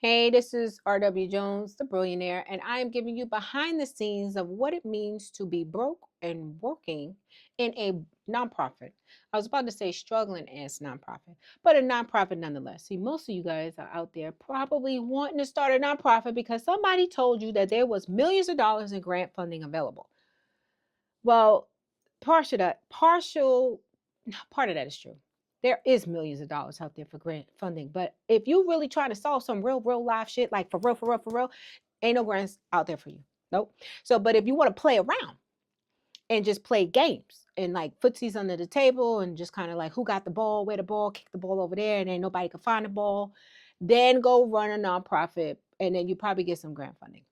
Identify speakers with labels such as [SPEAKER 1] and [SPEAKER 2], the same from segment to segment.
[SPEAKER 1] Hey, this is R.W. Jones, the billionaire, and I am giving you behind the scenes of what it means to be broke and working in a nonprofit. I was about to say struggling as nonprofit, but a nonprofit nonetheless. See, most of you guys are out there probably wanting to start a nonprofit because somebody told you that there was millions of dollars in grant funding available. Well, part of that is true. There is millions of dollars out there for grant funding, but if you really trying to solve some real life shit, like for real, ain't no grants out there for you. Nope. So, but if you want to play around and just play games and like footsies under the table and just kind of like who got the ball, where the ball, kick the ball over there, and ain't nobody can find the ball, then go run a nonprofit, and then you probably get some grant funding.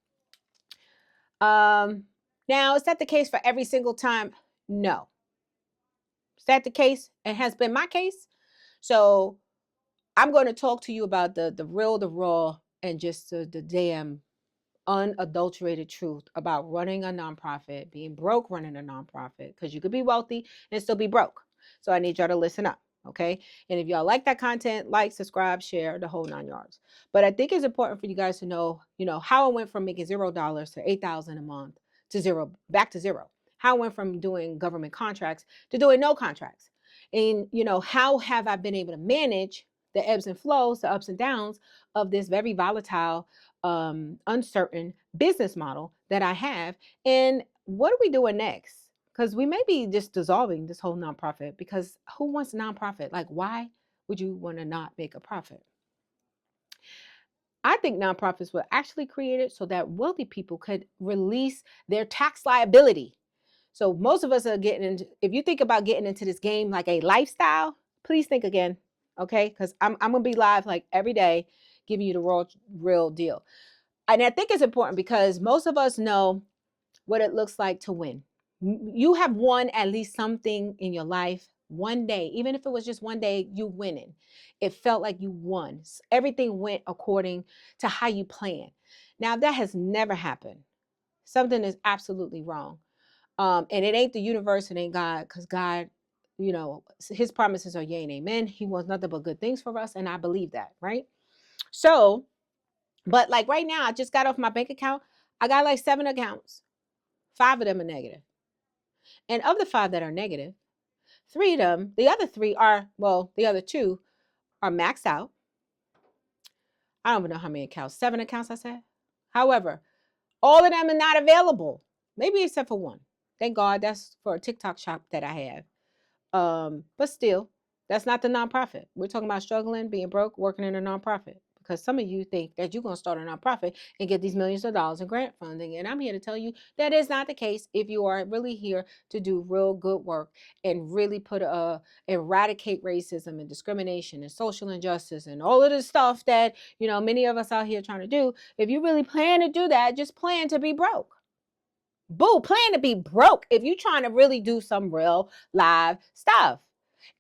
[SPEAKER 1] Um, Now is that the case for every single time? No. Is that the case? It has been my case. So I'm going to talk to you about the real, the raw, and just the damn unadulterated truth about running a nonprofit, being broke running a nonprofit, because you could be wealthy and still be broke. So I need y'all to listen up. Okay. And if y'all like that content, like, subscribe, share the whole 9 yards. But I think it's important for you guys to know, how I went from making $0 to 8,000 a month to zero, back to zero. How I went from doing government contracts to doing no contracts. And, how have I been able to manage the ebbs and flows, the ups and downs of this very volatile, uncertain business model that I have. And what are we doing next? Because we may be just dissolving this whole nonprofit, because who wants a nonprofit? Like, why would you want to not make a profit? I think nonprofits were actually created so that wealthy people could release their tax liability. So most of us are getting into, if you think about getting into this game like a lifestyle, please think again. Okay. Because I'm going to be live like every day, giving you the real deal. And I think it's important because most of us know what it looks like to win. You have won at least something in your life one day, even if it was just one day, you winning. It felt like you won. Everything went according to how you planned. Now, that has never happened. Something is absolutely wrong. And it ain't the universe, it ain't God, because God, his promises are yea and amen. He wants nothing but good things for us. And I believe that, right? So, but like right now, I just got off my bank account. I got like 7 accounts. 5 of them are negative. And of the 5 that are negative, 3 of them, the other 3 are, well, the other 2 are maxed out. I don't even know how many accounts. 7 accounts, I said. However, all of them are not available. Maybe except for 1. Thank God, that's for a TikTok shop that I have. But still, that's not the nonprofit. We're talking about struggling, being broke, working in a nonprofit. Because some of you think that you're going to start a nonprofit and get these millions of dollars in grant funding. And I'm here to tell you that is not the case if you are really here to do real good work and really eradicate racism and discrimination and social injustice and all of the stuff that, many of us out here trying to do. If you really plan to do that, just plan to be broke. Boo, plan to be broke if you're trying to really do some real live stuff.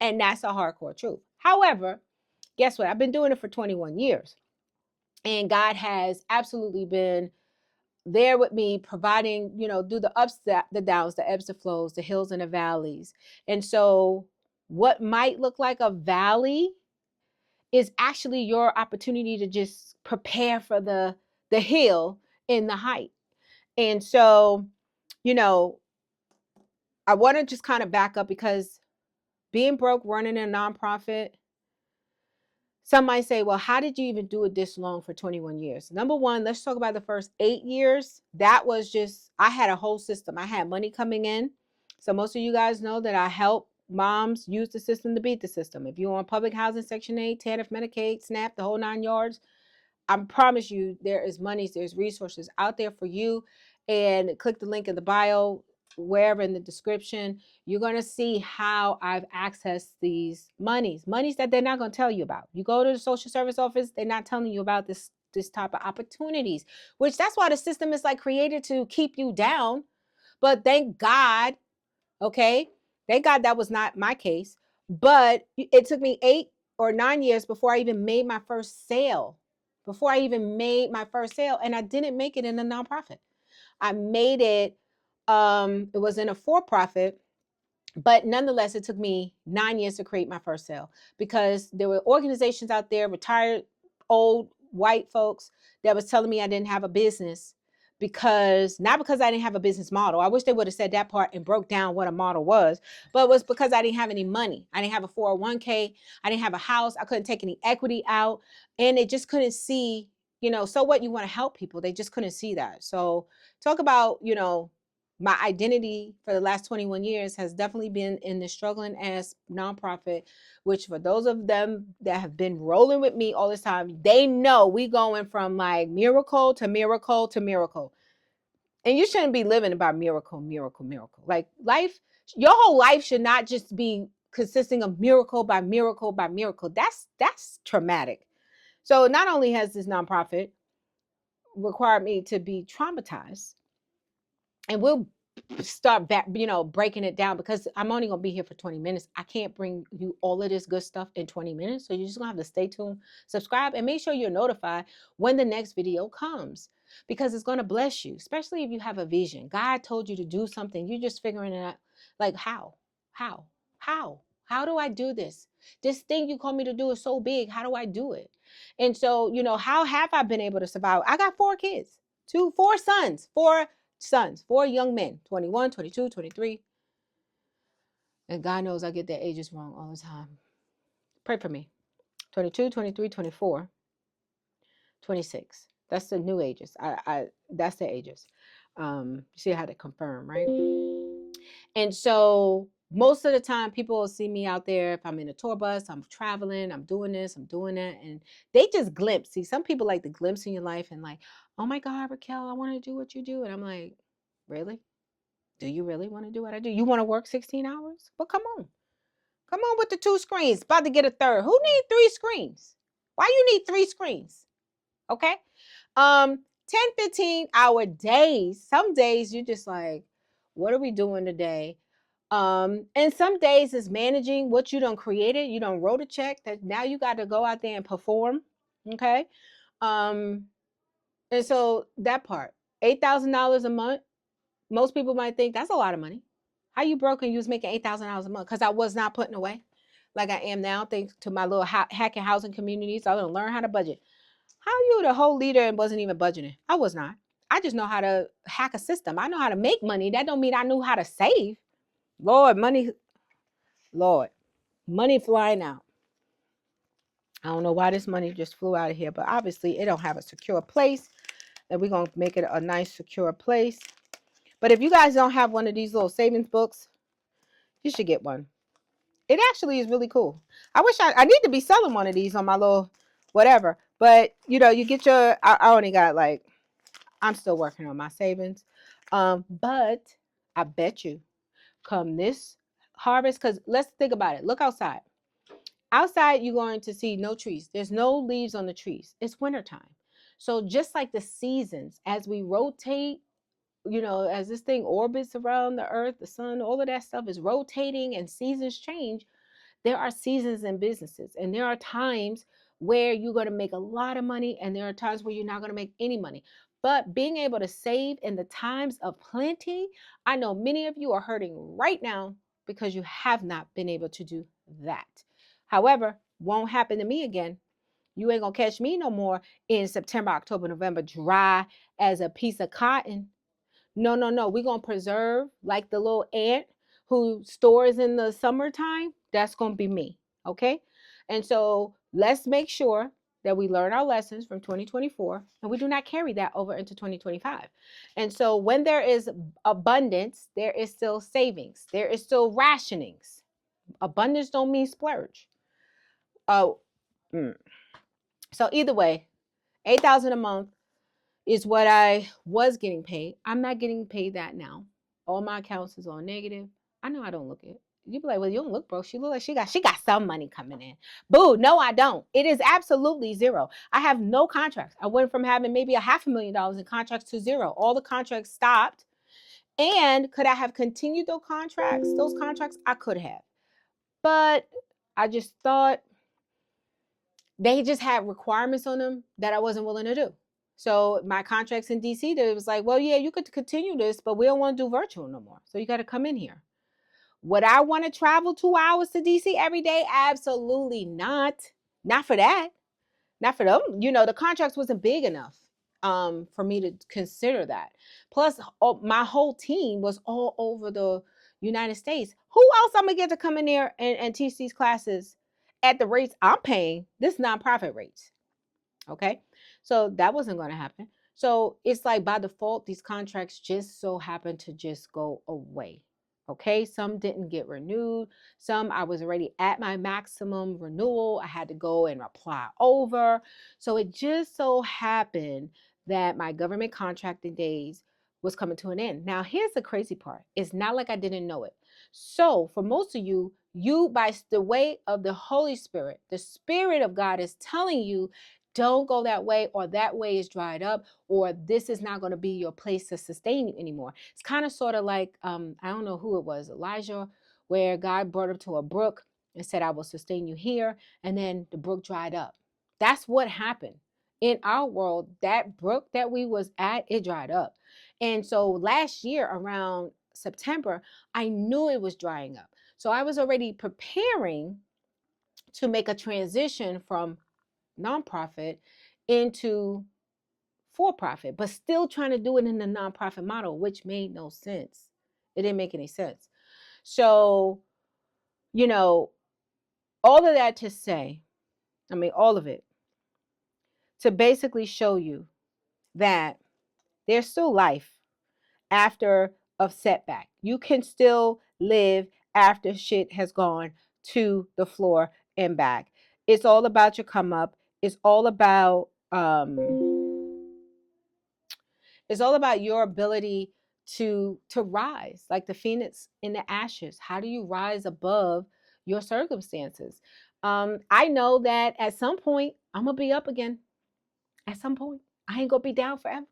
[SPEAKER 1] And that's a hardcore truth. However, guess what? I've been doing it for 21 years. And God has absolutely been there with me, providing, do the ups, the downs, the ebbs, the flows, the hills and the valleys. And so what might look like a valley is actually your opportunity to just prepare for the hill in the height. And so, you know, I want to just kind of back up, because being broke, running a nonprofit, some might say, well, how did you even do it this long for 21 years? Number one, let's talk about the first 8 years. That was just, I had a whole system. I had money coming in. So most of you guys know that I help moms use the system to beat the system. If you're on public housing, Section 8, TANF, Medicaid, SNAP, the whole 9 yards, I promise you there is money, there's resources out there for you. And click the link in the bio, wherever in the description. You're going to see how I've accessed these monies that they're not going to tell you about. You go to the social service office, they're not telling you about this type of opportunities, which that's why the system is like created to keep you down. But thank God, okay, thank God that was not my case. But it took me 8 or 9 years before I even made my first sale. And I didn't make it in a nonprofit. I made it, it was in a for-profit, but nonetheless, it took me 9 years to create my first sale, because there were organizations out there, retired old white folks that was telling me I didn't have a business not because I didn't have a business model. I wish they would have said that part and broke down what a model was, but it was because I didn't have any money. I didn't have a 401k. I didn't have a house. I couldn't take any equity out, and they just couldn't see, so what, you want to help people. They just couldn't see that. So talk about, my identity for the last 21 years has definitely been in the struggling ass nonprofit, which for those of them that have been rolling with me all this time, they know we going from like miracle to miracle to miracle. And you shouldn't be living about miracle, miracle, miracle. Like life, your whole life should not just be consisting of miracle by miracle by miracle. That's traumatic. So not only has this nonprofit required me to be traumatized, and we'll start back, breaking it down, because I'm only going to be here for 20 minutes. I can't bring you all of this good stuff in 20 minutes. So you're just going to have to stay tuned, subscribe, and make sure you're notified when the next video comes, because it's going to bless you, especially if you have a vision. God told you to do something. You're just figuring it out. Like, how do I do this? This thing you call me to do is so big. How do I do it? And so, how have I been able to survive? I got 4 kids, 4 sons, 4 young men, 21, 22, 23. And God knows I get their ages wrong all the time. Pray for me. 22, 23, 24, 26. That's the new ages. That's the ages. See, I had to confirm, right? And so most of the time people will see me out there. If I'm in a tour bus, I'm traveling, I'm doing this, I'm doing that. And they just glimpse. See, some people like to glimpse in your life and like, oh my God, Raquel, I want to do what you do. And I'm like, really? Do you really want to do what I do? You want to work 16 hours? Well, come on. Come on with the 2 screens. About to get a third. Who need 3 screens? Why you need 3 screens? Okay. 10, 15-hour days. Some days you just like, what are we doing today? And some days is managing what you done created. You done wrote a check that now you got to go out there and perform. Okay. And so that part, $8,000 a month. Most people might think that's a lot of money. How you broke and you was making $8,000 a month? Because I was not putting away like I am now, thanks to my little hacking housing community. So I done learn how to budget. How you the whole leader and wasn't even budgeting? I was not. I just know how to hack a system. I know how to make money. That don't mean I knew how to save. Lord, money flying out. I don't know why this money just flew out of here, but obviously it don't have a secure place. And we're going to make it a nice, secure place. But if you guys don't have one of these little savings books, you should get one. It actually is really cool. I wish I need to be selling one of these on my little whatever. But, you get I only got I'm still working on my savings. But I bet you come this harvest, because let's think about it. Look outside. Outside, you're going to see no trees. There's no leaves on the trees. It's wintertime. So just like the seasons, as we rotate, as this thing orbits around the earth, the sun, all of that stuff is rotating and seasons change. There are seasons in businesses, and there are times where you're going to make a lot of money, and there are times where you're not going to make any money. But being able to save in the times of plenty, I know many of you are hurting right now because you have not been able to do that. However, won't happen to me again. You ain't going to catch me no more in September, October, November, dry as a piece of cotton. No. We're going to preserve like the little ant who stores in the summertime. That's going to be me. Okay. And so let's make sure that we learn our lessons from 2024 and we do not carry that over into 2025. And so when there is abundance, there is still savings. There is still rationings. Abundance don't mean splurge. So either way, $8,000 a month is what I was getting paid. I'm not getting paid that now. All my accounts is on negative. I know I don't look it. You be like, well, you don't look broke. She look like she got some money coming in. Boo, no, I don't. It is absolutely zero. I have no contracts. I went from having maybe $500,000 in contracts to zero. All the contracts stopped. And could I have continued those contracts? I could have. But I just thought they just had requirements on them that I wasn't willing to do. So my contracts in DC, it was like, well, yeah, you could continue this, but we don't want to do virtual no more. So you got to come in here. Would I want to travel 2 hours to DC every day? Absolutely not. Not for that. Not for them. The contracts wasn't big enough for me to consider that. Plus, my whole team was all over the United States. Who else I'm gonna get to come in there and teach these classes at the rates I'm paying? This nonprofit rates. Okay. So that wasn't going to happen. So it's like by default, these contracts just so happen to just go away. Okay. Some didn't get renewed. Some I was already at my maximum renewal. I had to go and apply over. So it just so happened that my government contracting days was coming to an end. Now, here's the crazy part. It's not like I didn't know it. So for most of you, by the way of the Holy Spirit, the Spirit of God is telling you, don't go that way, or that way is dried up, or this is not going to be your place to sustain you anymore. It's kind of sort of like, I don't know who it was, Elijah, where God brought him to a brook and said, I will sustain you here. And then the brook dried up. That's what happened. In our world, that brook that we was at, it dried up. And so last year around September, I knew it was drying up. So I was already preparing to make a transition from nonprofit into for profit, but still trying to do it in the nonprofit model, which made no sense. It didn't make any sense. So, all of that to say, all of it to basically show you that there's still life after a setback. You can still live after shit has gone to the floor and back. It's all about your come up. It's all about your ability to rise like the phoenix in the ashes. How do you rise above your circumstances? I know that at some point I'm gonna be up again. At some point, I ain't gonna be down forever.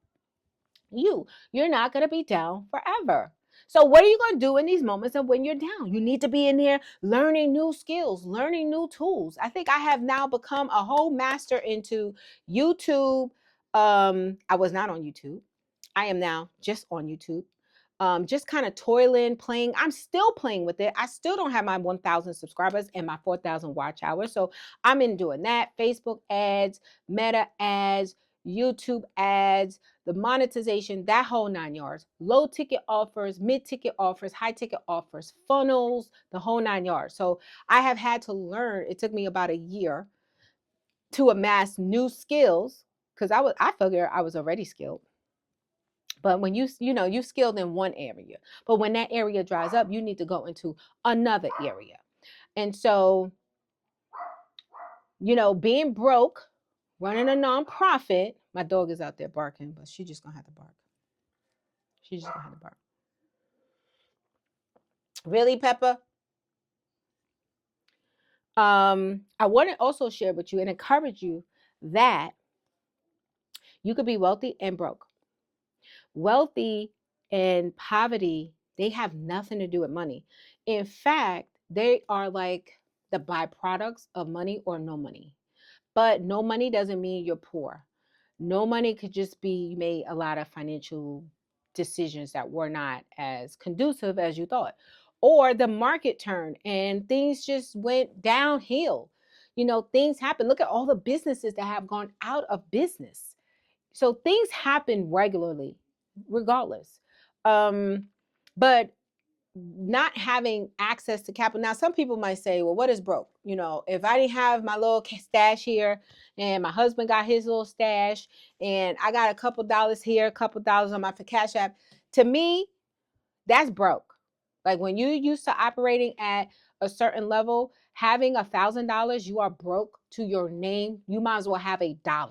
[SPEAKER 1] You're not going to be down forever. So what are you going to do in these moments of when you're down? You need to be in there learning new skills, learning new tools. I think I have now become a whole master into YouTube. I was not on YouTube. I am now just on YouTube. Just kind of toiling, playing. I'm still playing with it. I still don't have my 1,000 subscribers and my 4,000 watch hours. So I'm in doing that. Facebook ads, Meta ads, YouTube ads, the monetization, that whole 9 yards. Low ticket offers, mid ticket offers, high ticket offers, funnels, the whole 9 yards. So I have had to learn. It took me about a year to amass new skills because I figured I was already skilled. But when you skilled in one area, but when that area dries up, you need to go into another area. And so, being broke, running a nonprofit, my dog is out there barking, but she's just gonna have to bark. She's just gonna have to bark. Really, Peppa? I want to also share with you and encourage you that you could be wealthy and broke. Wealthy and poverty, they have nothing to do with money. In fact, they are like the byproducts of money or no money. But no money doesn't mean you're poor. No money could just be you made a lot of financial decisions that were not as conducive as you thought. Or the market turned and things just went downhill. Things happen. Look at all the businesses that have gone out of business. So things happen regularly, regardless. But not having access to capital. Now, some people might say, well, what is broke? If I didn't have my little stash here and my husband got his little stash and I got a couple dollars here, a couple dollars on my Cash App, to me, that's broke. Like when you used to operating at a certain level, having $1,000, you are broke to your name. You might as well have $1.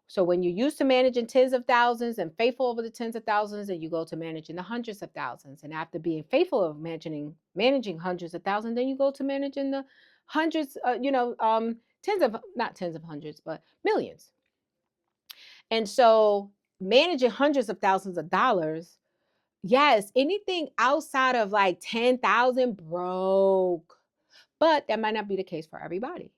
[SPEAKER 1] So when you're used to managing tens of thousands and faithful over the tens of thousands, and you go to managing the hundreds of thousands, and after being faithful of managing hundreds of thousands, then you go to managing the hundreds, not tens of hundreds, but millions. And so managing hundreds of thousands of dollars, yes, anything outside of like 10,000 broke, but that might not be the case for everybody.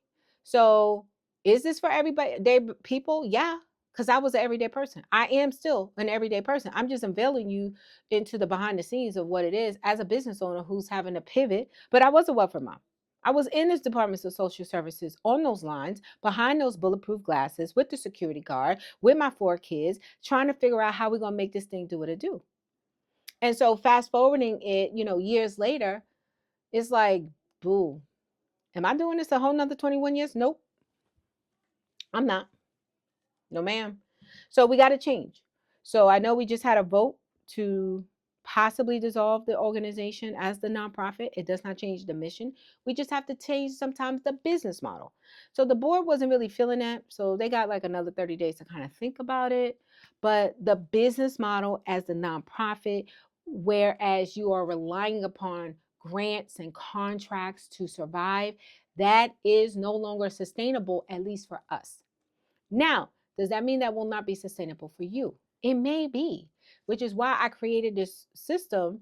[SPEAKER 1] So is this for everybody? People? Yeah, because I was an everyday person. I am still an everyday person. I'm just unveiling you into the behind the scenes of what it is as a business owner who's having to pivot. But I was a welfare mom. I was in this Department of Social Services on those lines, behind those bulletproof glasses, with the security guard, with my 4 kids, trying to figure out how we're going to make this thing do what it do. And so fast forwarding it, years later, it's like, boo, am I doing this a whole nother 21 years? Nope, I'm not. No, ma'am. So we got to change. So I know we just had a vote to possibly dissolve the organization as the nonprofit. It does not change the mission. We just have to change sometimes the business model. So the board wasn't really feeling that. So they got like another 30 days to kind of think about it. But the business model as the nonprofit, whereas you are relying upon grants and contracts to survive, that is no longer sustainable, at least for us. Now, does that mean that will not be sustainable for you? It may be, which is why I created this system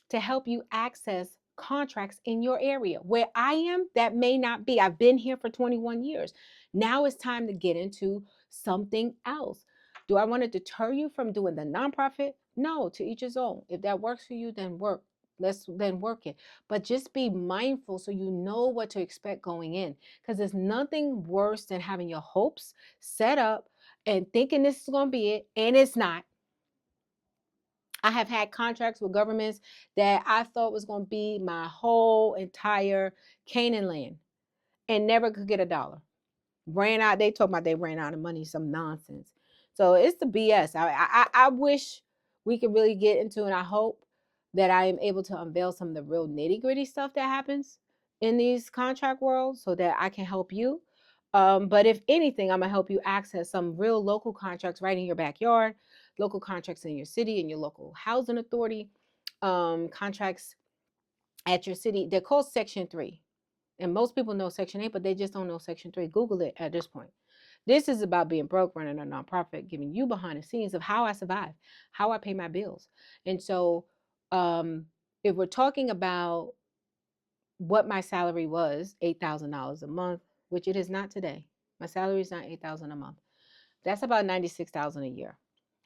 [SPEAKER 1] to help you access contracts in your area. Where I am, that may not be. I've been here for 21 years. Now it's time to get into something else. Do I want to deter you from doing the nonprofit? No, to each his own. If that works for you, then work. Let's then work it. But just be mindful so you know what to expect going in. Because there's nothing worse than having your hopes set up and thinking this is going to be it, and it's not. I have had contracts with governments that I thought was going to be my whole entire Canaan land and never could get a dollar. Ran out. They told me they ran out of money. Some nonsense. So it's the BS. I wish we could really get into, and I hope that I am able to unveil some of the real nitty gritty stuff that happens in these contract worlds, so that I can help you. But if anything, I'm gonna help you access some real local contracts right in your backyard, local contracts in your city, in your local housing authority, contracts at your city. They're called Section 3. And most people know Section 8, but they just don't know Section 3. Google it at this point. This is about being broke, running a nonprofit, giving you behind the scenes of how I survive, how I pay my bills. And so, if we're talking about what my salary was, $8,000 a month, which it is not today. My salary is not $8,000 a month. That's about $96,000 a year.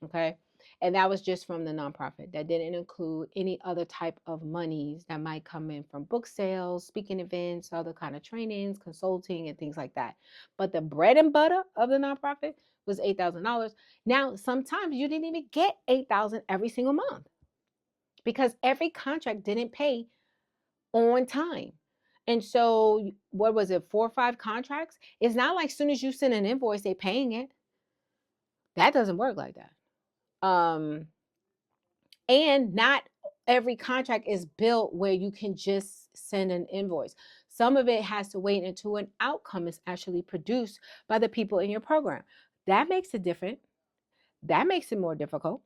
[SPEAKER 1] Okay. And that was just from the nonprofit. That didn't include any other type of monies that might come in from book sales, speaking events, other kind of trainings, consulting, and things like that. But the bread and butter of the nonprofit was $8,000. Now, sometimes you didn't even get $8,000 every single month because every contract didn't pay on time. And so, what was it, 4 or 5 contracts? It's not like as soon as you send an invoice, they're paying it. That doesn't work like that. And not every contract is built where you can just send an invoice. Some of it has to wait until an outcome is actually produced by the people in your program. That makes it different. That makes it more difficult.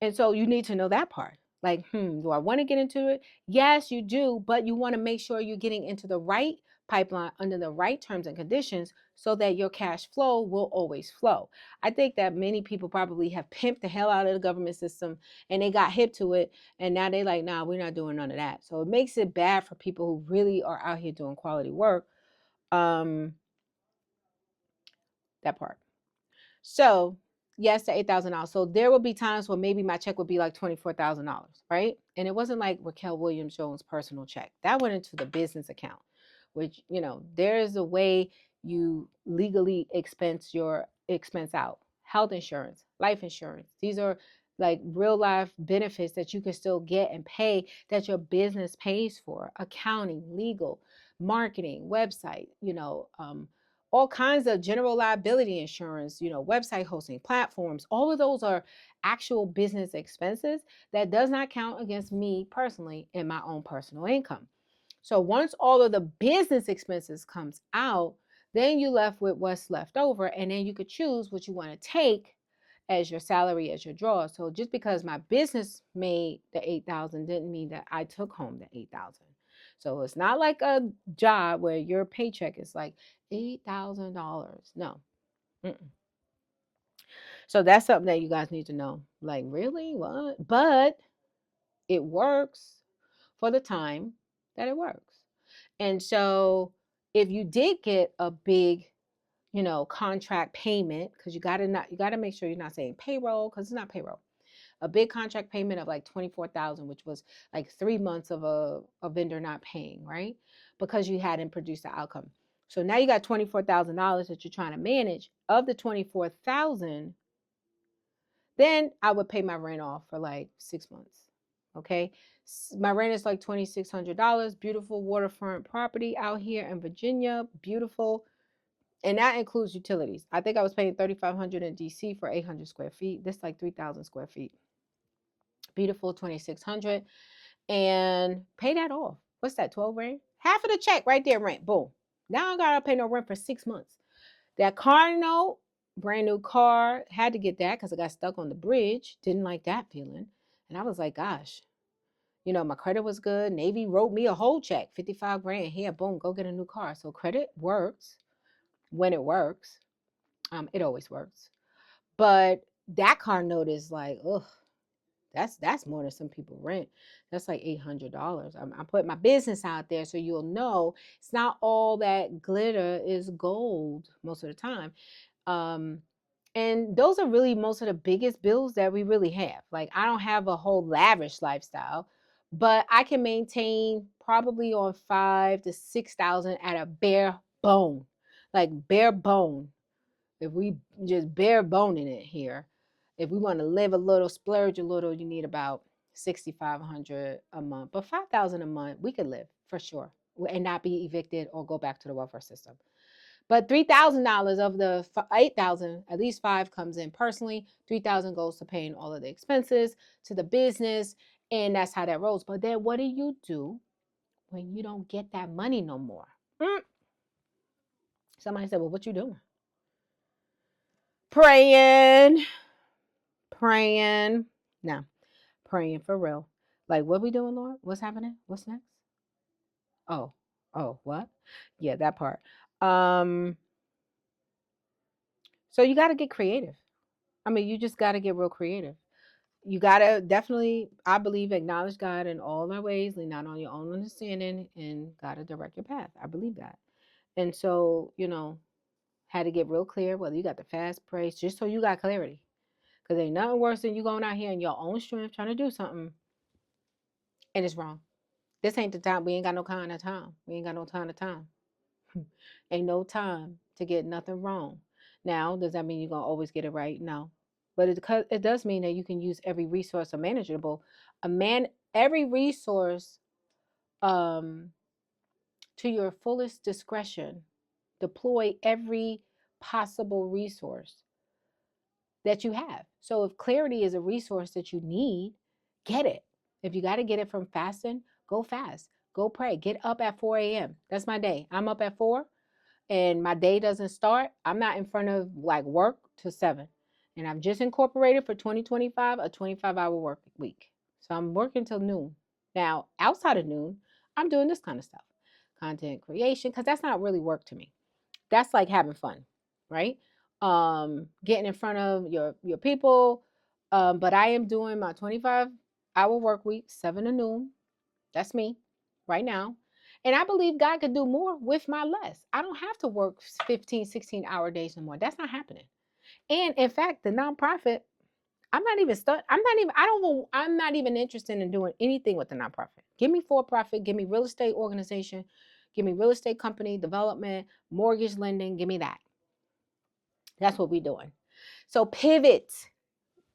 [SPEAKER 1] And so you need to know that part. Like, do I want to get into it? Yes, you do, but you want to make sure you're getting into the right pipeline under the right terms and conditions so that your cash flow will always flow. I think that many people probably have pimped the hell out of the government system and they got hip to it. And now they like, nah, we're not doing none of that. So it makes it bad for people who really are out here doing quality work. That part. So yes, to $8,000. So there will be times where maybe my check would be like $24,000, right? And it wasn't like Raquel Williams Jones' personal check. That went into the business account, which, there is a way you legally expense out. Health insurance, life insurance. These are like real life benefits that you can still get and pay that your business pays for. Accounting, legal, marketing, website, all kinds of general liability insurance, website hosting, platforms. All of those are actual business expenses that does not count against me personally in my own personal income. So once all of the business expenses comes out, then you left with what's left over, and then you could choose what you want to take as your salary, as your draw. So just because my business made the 8,000 didn't mean that I took home the 8,000. So it's not like a job where your paycheck is like $8,000. No. Mm-mm. So that's something that you guys need to know. Like, really? What? But it works for the time that it works. And so if you did get a big, contract payment, because you gotta make sure you're not saying payroll, because it's not payroll. A big contract payment of like 24,000, which was like 3 months of a vendor not paying, right? because you hadn't produced the outcome. So now you got $24,000 that you're trying to manage. Of the 24,000, then I would pay my rent off for like 6 months. Okay. My rent is like $2,600. Beautiful waterfront property out here in Virginia. Beautiful. And that includes utilities. I think I was paying $3,500 in DC for 800 square feet. This is like 3,000 square feet. Beautiful, 2,600, and pay that off. What's that, 12 rand? Half of the check right there, rent. Boom. Now I gotta pay no rent for 6 months. That car note, brand new car, had to get that because I got stuck on the bridge. Didn't like that feeling. And I was like, gosh, my credit was good. Navy wrote me a whole check, 55 grand. Here, boom, go get a new car. So credit works when it works. It always works. But that car note is like, ugh, that's more than some people rent. That's like $800. I'm putting my business out there so you'll know it's not all that glitter is gold most of the time. And those are really most of the biggest bills that we really have. Like, I don't have a whole lavish lifestyle, but I can maintain probably on 5 to 6,000 at a bare bone, like bare bone. If we just bare boning it here, if we want to live a little, splurge a little, you need about 6,500 a month. But 5,000 a month, we could live for sure and not be evicted or go back to the welfare system. But $3,000 of the 8,000, at least 5 comes in personally. 3,000 goes to paying all of the expenses to the business, and that's how that rolls. But then, what do you do when you don't get that money no more? Somebody said, "Well, what you doing?" Praying. No, praying for real. Like, what we doing, Lord? What's happening? What's next? Oh, what? Yeah, that part. So you got to get creative. I mean, you just got to get real creative. You got to definitely, I believe, acknowledge God in all our ways, lean not on your own understanding, and got to direct your path. I believe that. And so, had to get real clear whether you got the fast praise, just so you got clarity. Because ain't nothing worse than you going out here in your own strength trying to do something and it's wrong. This ain't the time. We ain't got no kind of time. We ain't got no time to time. Ain't no time to get nothing wrong. Now, does that mean you're going to always get it right? No. But it does mean that you can use every resource manageable. Every resource to your fullest discretion. Deploy every possible resource that you have. So if clarity is a resource that you need, get it. If you got to get it from fasting, go fast. Go pray. Get up at 4 a.m. That's my day. I'm up at 4 and my day doesn't start. I'm not in front of like work till 7. And I've just incorporated for 2025 a 25-hour work week. So I'm working till noon. Now, outside of noon, I'm doing this kind of stuff. Content creation, because that's not really work to me. That's like having fun, right? Getting in front of your people. But I am doing my 25-hour work week, 7 to noon. That's me right now. And I believe God could do more with my less. I don't have to work 15, 16-hour days no more. That's not happening. And in fact, the nonprofit, I'm not even interested in doing anything with the nonprofit. Give me for-profit, give me real estate organization, give me real estate company development, mortgage lending, give me that. That's what we're doing. So pivot.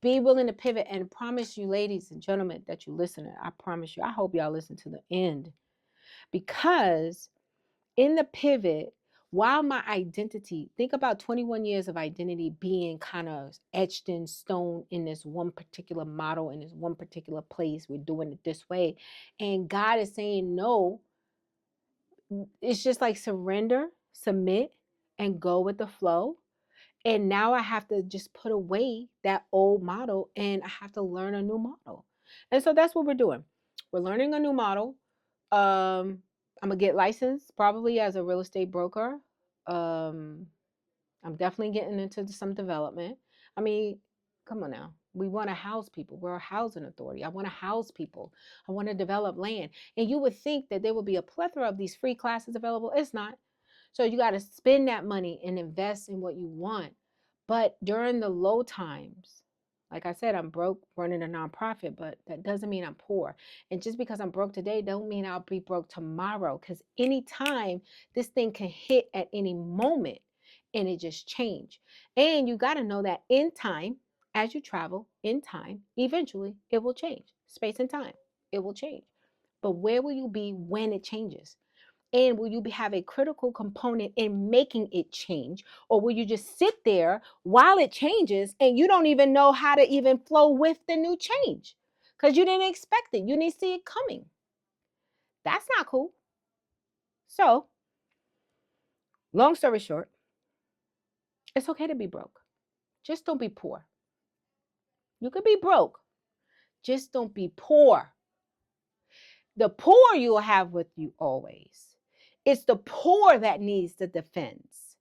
[SPEAKER 1] Be willing to pivot, and promise you, ladies and gentlemen, that you listen. I promise you, I hope y'all listen to the end. Because in the pivot, while my identity, think about 21 years of identity being kind of etched in stone in this one particular model, in this one particular place, we're doing it this way. And God is saying, no, it's just like surrender, submit, and go with the flow. And now I have to just put away that old model and I have to learn a new model. And so that's what we're doing. We're learning a new model. I'm going to get licensed probably as a real estate broker. I'm definitely getting into some development. I mean, come on now. We want to house people. We're a housing authority. I want to house people. I want to develop land. And you would think that there would be a plethora of these free classes available. It's not. So you got to spend that money and invest in what you want. But during the low times, Like I said, I'm broke running a nonprofit, but that doesn't mean I'm poor. And just because I'm broke today don't mean I'll be broke tomorrow. Because anytime this thing can hit at any moment and it just change. And you got to know that in time, as you travel in time, eventually it will change. Space and time, it will change. But where will you be when it changes? And will you have a critical component in making it change? Or will you just sit there while it changes and you don't even know how to even flow with the new change? Because you didn't expect it. You didn't see it coming. That's not cool. So, long story short, it's okay to be broke. Just don't be poor. You could be broke. Just don't be poor. The poor you will have with you always. It's the poor that needs the defense.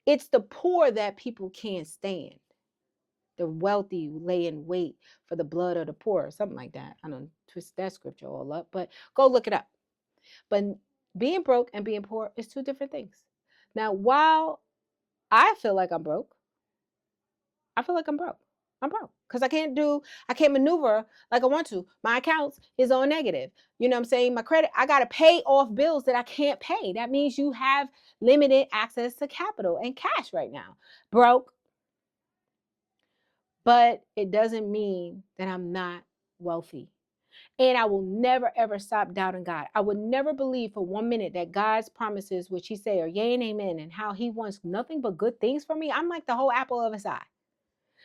[SPEAKER 1] It's the poor that people can't stand. The wealthy lay in wait for the blood of the poor, or something like that. I don't twist that scripture all up, but go look it up. But being broke and being poor is two different things. Now, while I feel like I'm broke, I feel like I'm broke. I'm broke because I can't maneuver like I want to. My accounts is on negative. You know what I'm saying? My credit, I got to pay off bills that I can't pay. That means you have limited access to capital and cash right now. Broke, but it doesn't mean that I'm not wealthy. And I will never, ever stop doubting God. I would never believe for 1 minute that God's promises, which he say are yea and amen, and how he wants nothing but good things for me. I'm like the whole apple of his eye.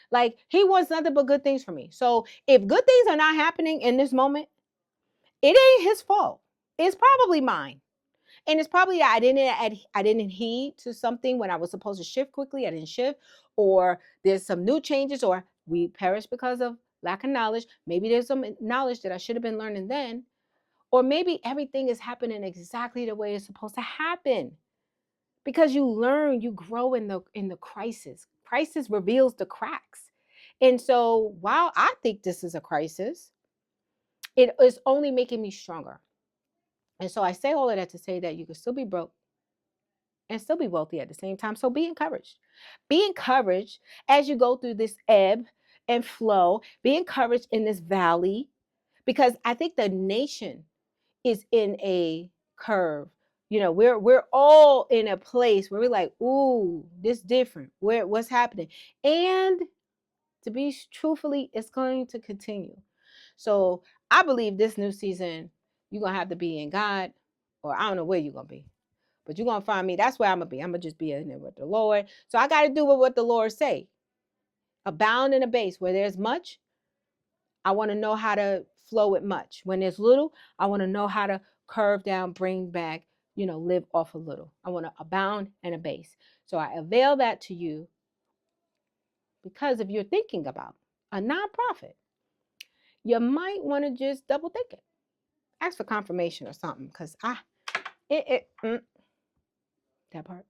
[SPEAKER 1] Like he wants nothing but good things for me. So if good things are not happening in this moment, it ain't his fault. It's probably mine. And it's probably that I didn't heed to something when I was supposed to shift quickly. I didn't shift, or there's some new changes, or we perish because of lack of knowledge. Maybe there's some knowledge that I should have been learning then, or maybe everything is happening exactly the way it's supposed to happen. Because you learn, you grow in the crisis. Crisis reveals the cracks. And so while I think this is a crisis, it is only making me stronger. And so I say all of that to say that you can still be broke and still be wealthy at the same time. So be encouraged. Be encouraged as you go through this ebb and flow. Be encouraged in this valley, because I think the nation is in a curve. You know, we're all in a place where we're like, ooh, this different. What's happening? And to be truthfully, it's going to continue. So I believe this new season, you're gonna have to be in God, or I don't know where you're gonna be. But you're going to find me. That's where I'm going to be. I'm going to just be in there with the Lord. So I got to do what the Lord say. Abound in a base. Where there's much, I want to know how to flow with much. When there's little, I want to know how to curve down, bring back, live off a little. I want to abound in a base. So I avail that to you, because if you're thinking about a nonprofit, you might want to just double think it. Ask for confirmation or something, because that part.